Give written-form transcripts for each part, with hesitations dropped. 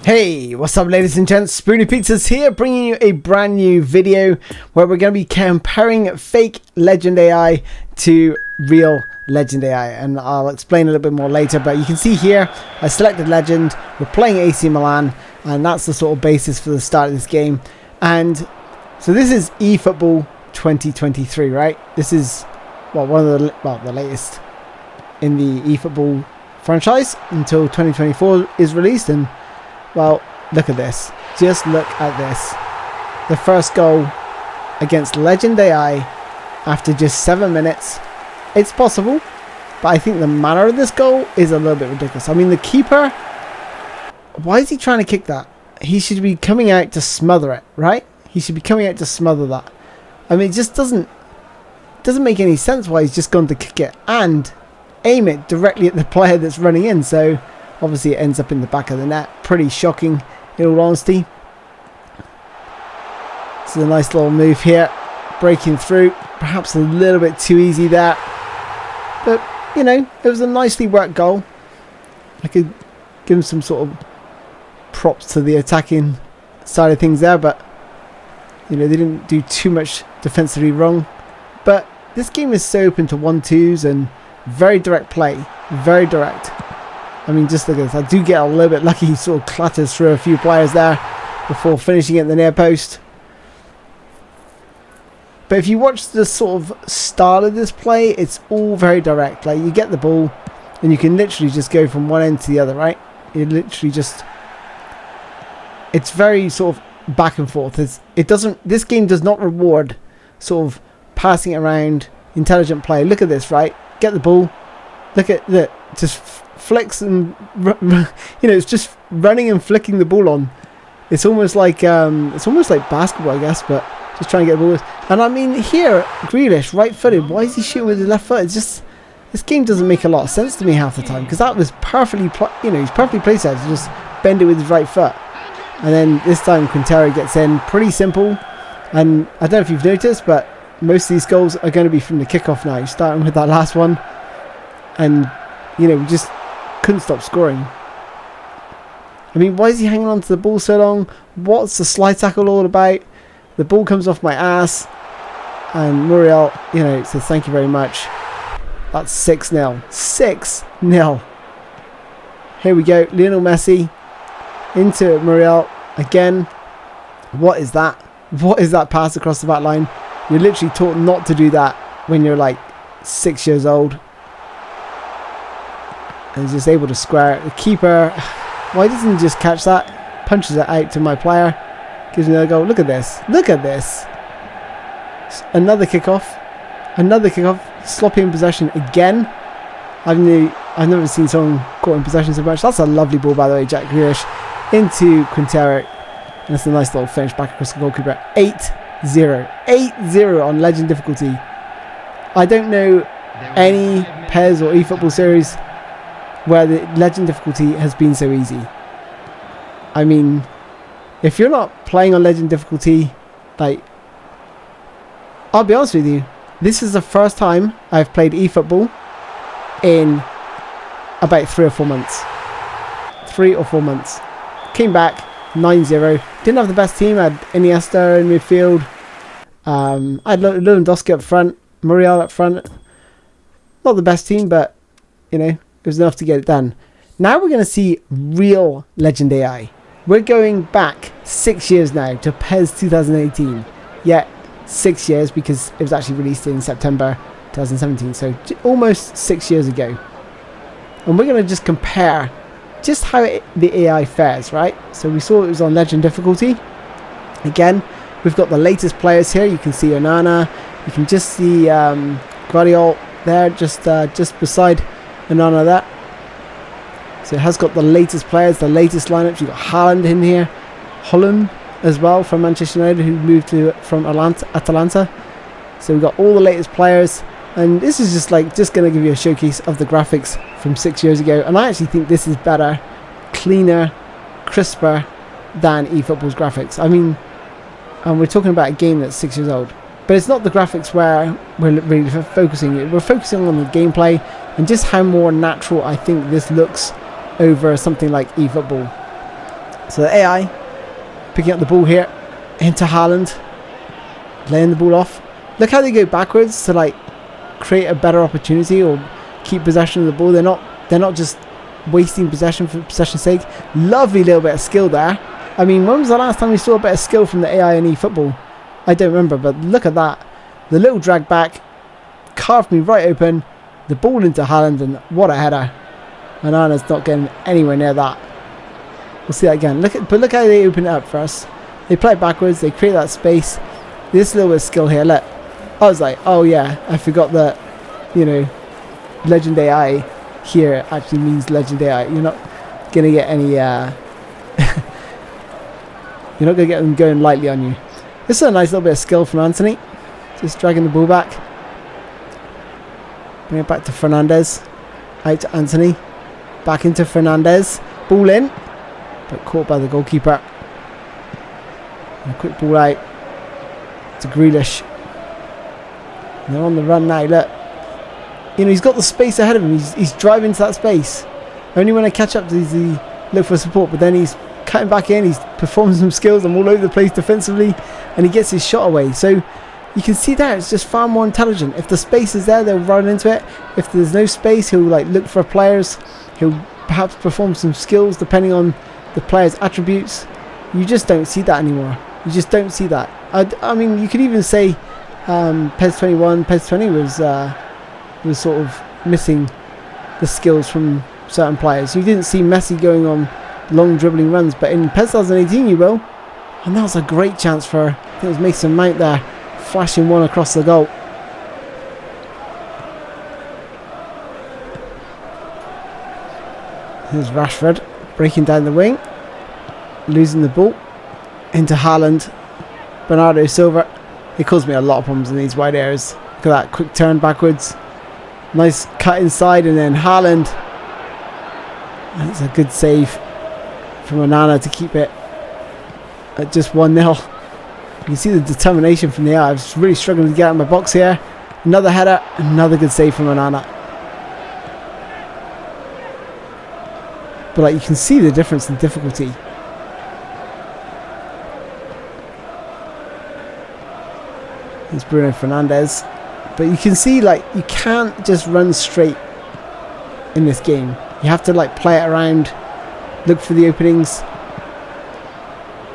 Hey, what's up ladies and gents, SpoonyPizzas here, bringing you a brand new video where we're going to be comparing fake Legend AI to real Legend AI, and I'll explain a little bit more later. But you can see here, I selected Legend, we're playing AC Milan, and that's the sort of basis for the start of this game. And so this is eFootball 2023, right? This is, well, one of the latest in the eFootball franchise until 2024 is released. And well, look at this. Just look at this. The first goal against Legend AI after just 7 minutes. It's possible, but I think the manner of this goal is a little bit ridiculous. I mean, the keeper, why is he trying to kick that? He should be coming out to smother it, right? He should be coming out to smother that. I mean, it just doesn't make any sense why he's just gone to kick it and aim it directly at the player that's running in. So obviously it ends up in the back of the net. Pretty shocking, in all honesty. This is a nice little move here. Breaking through. Perhaps a little bit too easy there. But, you know, it was a nicely worked goal. I could give him some sort of props to the attacking side of things there. But, you know, they didn't do too much defensively wrong. But this game is so open to 1-2s and very direct play. Very direct. I mean, just look at this. I do get a little bit lucky. He sort of clatters through a few players there before finishing at the near post. But if you watch the sort of style of this play, it's all very direct. Like, you get the ball and you can literally just go from one end to the other, right? You literally just... It's very sort of back and forth. This game does not reward sort of passing it around, intelligent play. Look at this, right? Get the ball. Look at that. Just flicks and, you know, it's just running and flicking the ball on. It's almost like basketball, I guess, but just trying to get the ball. And I mean, here, Grealish, right-footed. Why is he shooting with his left foot? It's just, this game doesn't make a lot of sense to me half the time, because that was perfectly, he's perfectly placed there to just bend it with his right foot. And then this time Quintero gets in. Pretty simple. And I don't know if you've noticed, but most of these goals are going to be from the kickoff now, starting with that last one. And, you know, we just couldn't stop scoring. I mean, why is he hanging on to the ball so long? What's the slide tackle all about? The ball comes off my ass. And Muriel, you know, says thank you very much. That's 6-0. 6-0. Here we go. Lionel Messi into Muriel again. What is that? What is that pass across the back line? You're literally taught not to do that when you're like 6 years old. And he's just able to square it. The keeper, why doesn't he just catch that? Punches it out to my player. Gives me another goal. Look at this. Look at this. Another kickoff. Another kickoff. Sloppy in possession again. I've never seen someone caught in possession so much. That's a lovely ball, by the way, Jack Grealish. Into Quintero. And that's a nice little finish back across the goalkeeper. 8-0. 8-0 on Legend difficulty. I don't know any PES or eFootball series where the Legend difficulty has been so easy. I mean, if you're not playing on Legend difficulty, like, I'll be honest with you, this is the first time I've played eFootball in about 3 or 4 months. 3 or 4 months. Came back 9-0. Didn't have the best team. I had Iniesta in midfield. I had Lewandowski up front, Muriel up front. Not the best team, but, you know, it was enough to get it done. Now we're going to see real Legend AI. We're going back 6 years now to PES 2018. Yeah, 6 years, because it was actually released in September 2017. So almost 6 years ago. And we're going to just compare just how the AI fares, right? So we saw it was on Legend difficulty. Again, we've got the latest players here. You can see Onana. You can just see Guardiola there, just beside Onana there. So it has got the latest players, the latest lineups. You've got Haaland in here. Holland as well from Manchester United, who moved from Atalanta. So we've got all the latest players. And this is just going to give you a showcase of the graphics from 6 years ago. And I actually think this is better, cleaner, crisper than eFootball's graphics. I mean, and we're talking about a game that's 6 years old. But it's not the graphics where we're really focusing. We're focusing on the gameplay and just how more natural I think this looks over something like eFootball. So the AI picking up the ball here into Haaland, laying the ball off. Look how they go backwards to like create a better opportunity or keep possession of the ball. They're not just wasting possession for possession's sake. Lovely little bit of skill there. I mean, when was the last time we saw a bit of skill from the AI in eFootball? I don't remember, but look at that. The little drag back carved me right open. The ball into Haaland, and what a header. Onana's not getting anywhere near that. We'll see that again. Look how they open it up for us. They play it backwards. They create that space. This little bit of skill here. Look, I was like, oh yeah, I forgot that. You know, Legend AI here actually means Legend AI. You're not gonna get any. You're not gonna get them going lightly on you. This is a nice little bit of skill from Anthony. Just dragging the ball back. Bring it back to Fernandez. Out to Anthony. Back into Fernandez. Ball in. But caught by the goalkeeper. And a quick ball out to Grealish. And they're on the run now. Look. You know, he's got the space ahead of him. He's driving to that space. Only when I catch up does he look for support. But then he's cutting back in. He's performing some skills. I'm all over the place defensively. And he gets his shot away. So you can see there, it's just far more intelligent. If the space is there, they'll run into it. If there's no space, he'll like look for players. He'll perhaps perform some skills depending on the player's attributes. You just don't see that anymore. You just don't see that. I mean, you could even say PES 21, PES 20 was sort of missing the skills from certain players. You didn't see Messi going on long dribbling runs, but in PES 2018 you will. And that was a great chance for, I think it was Mason Mount there, flashing one across the goal. Here's Rashford breaking down the wing, losing the ball into Haaland. Bernardo Silva. He caused me a lot of problems in these wide areas. Look at that quick turn backwards, nice cut inside, and then Haaland. That's a good save from Onana to keep it at just 1-0. You can see the determination from the air. I was really struggling to get out of my box here. Another header, another good save from Onana. But like, you can see the difference in difficulty. It's Bruno Fernandes. But you can see, like, you can't just run straight in this game. You have to like play it around, look for the openings.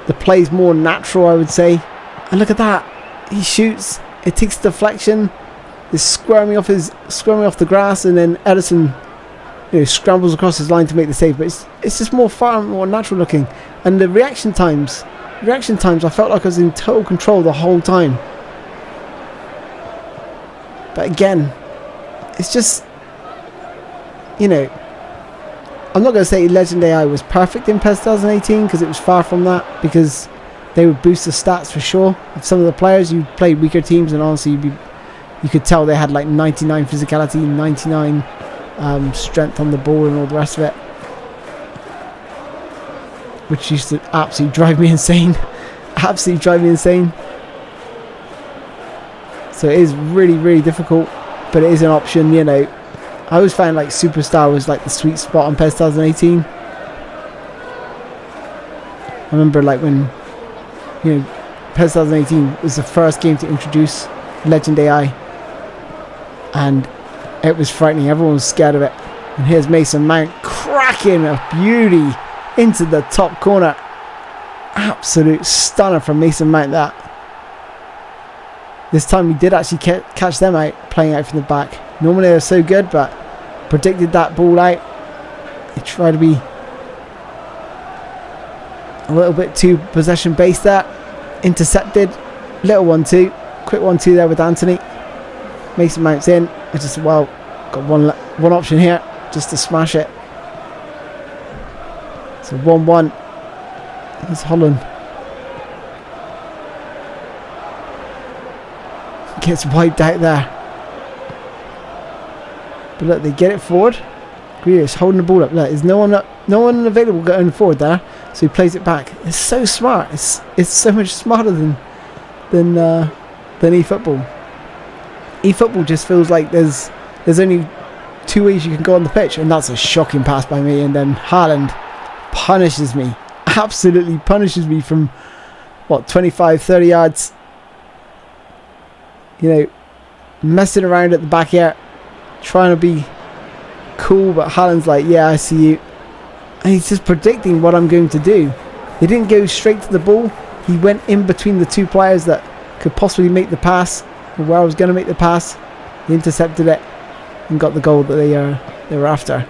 The play's more natural, I would say. And look at that. He shoots. It takes deflection. It's squirming off the grass, and then Ederson, you know, scrambles across his line to make the save. But it's just far more natural looking. And the reaction times, I felt like I was in total control the whole time. But again, it's just, you know, I'm not going to say Legend AI was perfect in PES 2018, because it was far from that, because they would boost the stats for sure of some of the players. You played weaker teams, and honestly you could tell they had like 99 physicality, 99 strength on the ball, and all the rest of it, which used to absolutely drive me insane. Absolutely drive me insane. So it is really, really difficult, but it is an option, you know. I always found like Superstar was like the sweet spot on PES 2018. I remember like when, you know, PES 2018 was the first game to introduce Legend AI, and it was frightening. Everyone was scared of it. And here's Mason Mount cracking a beauty into the top corner. Absolute stunner from Mason Mount, that. This time we did actually catch them out, playing out from the back. Normally they're so good, but predicted that ball out. They tried to be a little bit too possession based there. Intercepted. Little 1-2. Quick 1-2 there with Anthony. Mason Mount's in. I just, well, got one option here, just to smash it. So 1-1. There's Holland. Gets wiped out there. But look, they get it forward. Grealish holding the ball up. Look, there's no one available going forward there, so he plays it back. It's so smart. It's so much smarter than eFootball. eFootball just feels like there's only two ways you can go on the pitch, and that's a shocking pass by me, and then Haaland punishes me. absolutely punishes me from, what, 25, 30 yards. You know, messing around at the back here, trying to be cool, but Haaland's like, yeah, I see you. And he's just predicting what I'm going to do. He didn't go straight to the ball. He went in between the two players that could possibly make the pass, or where I was going to make the pass. He intercepted it and got the goal that they were after.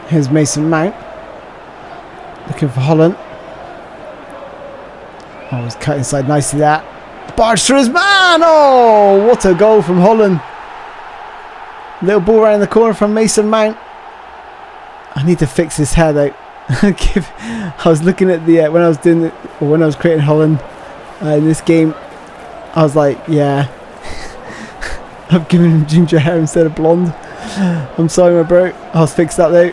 Here's Mason Mount. Looking for Haaland. Oh, he's cut inside nicely there. Barged through his man! Oh, what a goal from Haaland. Little ball around the corner from Mason Mount. I need to fix his hair though. I was looking at the when I was doing it, or when I was creating Haaland in this game, I was like, yeah, I've given him ginger hair instead of blonde. I'm sorry, my bro. I'll fix that though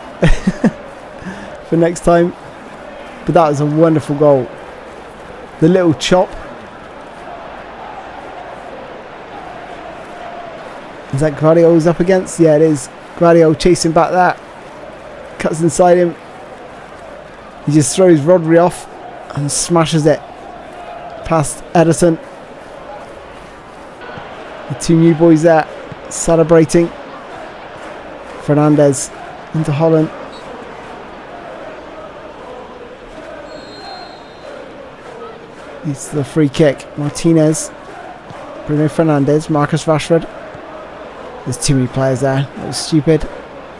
for next time. But that was a wonderful goal. The little chop. Is that Guardiola's up against? Yeah, it is. Guardiola chasing back that. Cuts inside him. He just throws Rodri off and smashes it past Edison. The two new boys there celebrating. Fernandez into Haaland. It's the free kick. Martinez. Bruno Fernandes. Marcus Rashford. There's too many players there. That was stupid.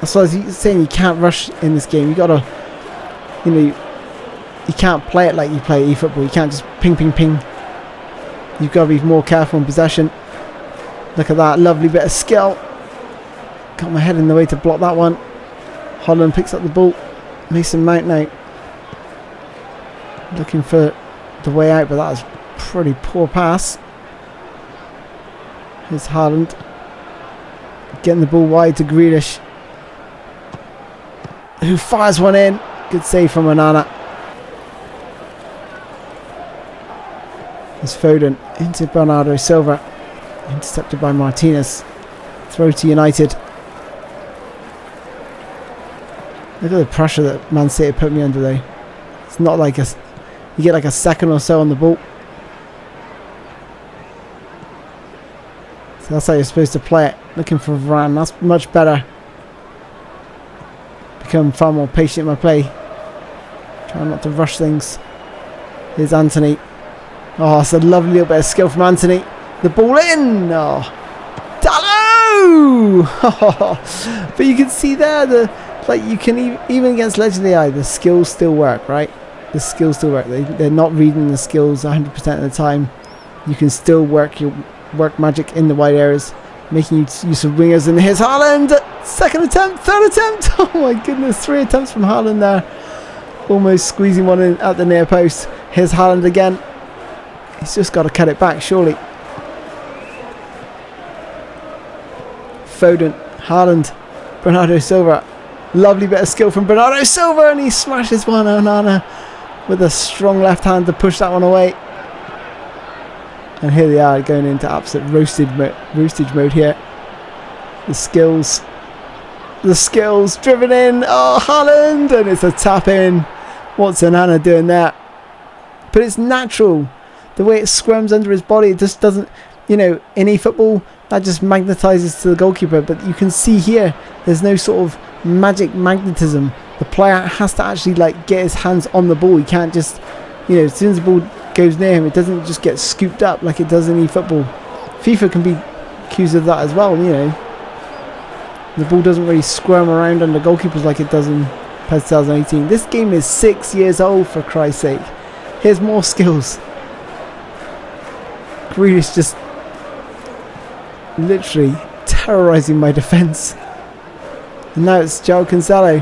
That's why I was saying, you can't rush in this game. You gotta, you know, you can't play it like you play eFootball. You can't just ping, ping, ping. You've got to be more careful in possession. Look at that lovely bit of skill. Got my head in the way to block that one. Haaland picks up the ball. Mason Mount now looking for the way out, but that was a pretty poor pass. Here's Haaland getting the ball wide to Grealish, who fires one in. Good save from Onana. There's Foden into Bernardo Silva, intercepted by Martinez. Throw to United. Look at the pressure that Man City put me under though. It's not like you get like a second or so on the ball. So that's how you're supposed to play it. Looking for Varane. That's much better. Become far more patient in my play. Try not to rush things. Here's Anthony. Oh, it's a lovely little bit of skill from Anthony. The ball in. Oh, Dalot! But you can see there, you can even against Legend AI, the skills still work, right? The skills still work. They're not reading the skills 100% of the time. You can still work magic in the wide areas, making use of wingers. And here's Haaland. Second attempt, third attempt. Oh my goodness, 3 attempts from Haaland there. Almost squeezing one in at the near post. Here's Haaland again. He's just got to cut it back, surely. Foden, Haaland, Bernardo Silva. Lovely bit of skill from Bernardo Silva, and he smashes one. Onana with a strong left hand to push that one away. And here they are going into absolute roastage mode here. The skills driven in. Oh, Haaland, and it's a tap in. What's Onana doing there? But it's natural. The way it squirms under his body, it just doesn't, you know, in eFootball, that just magnetizes to the goalkeeper. But you can see here, there's no sort of magic magnetism. The player has to actually like get his hands on the ball. He can't just, you know, as soon as the ball goes near him, it doesn't just get scooped up like it does in eFootball. FIFA can be accused of that as well, you know. The ball doesn't really squirm around under goalkeepers like it does in PES 2018. This game is 6 years old, for Christ's sake. Here's more skills. Grealish just literally terrorising my defence. And now it's João Cancelo.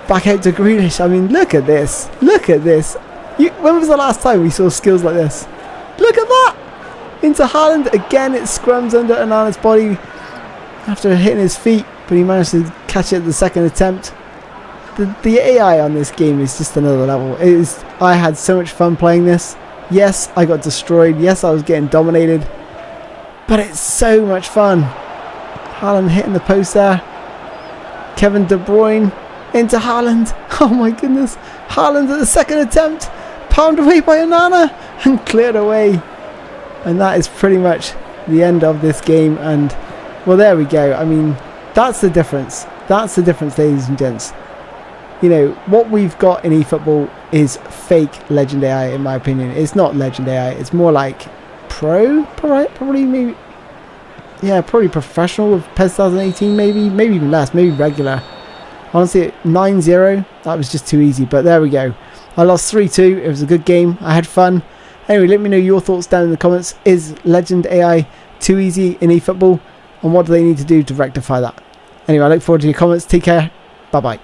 Back out to Grealish. I mean, look at this. Look at this. When was the last time we saw skills like this? Look at that! Into Haaland. Again, it scrums under Onana's body after hitting his feet, but he managed to catch it at the second attempt. The AI on this game is just another level. I had so much fun playing this. Yes, I got destroyed. Yes, I was getting dominated. But it's so much fun. Haaland hitting the post there. Kevin De Bruyne into Haaland. Oh my goodness. Haaland at the second attempt. Palmed away by Onana and cleared away. And that is pretty much the end of this game. And, well, there we go. I mean, that's the difference. That's the difference, ladies and gents. You know, what we've got in eFootball is fake Legend AI, in my opinion. It's not Legend AI. It's more like pro, probably, maybe. Yeah, probably professional with PES 2018, maybe even less, maybe regular. Honestly, 9-0, that was just too easy. But there we go. I lost 3-2. It was a good game. I had fun. Anyway, let me know your thoughts down in the comments. Is Legend AI too easy in eFootball? And what do they need to do to rectify that? Anyway, I look forward to your comments. Take care. Bye-bye.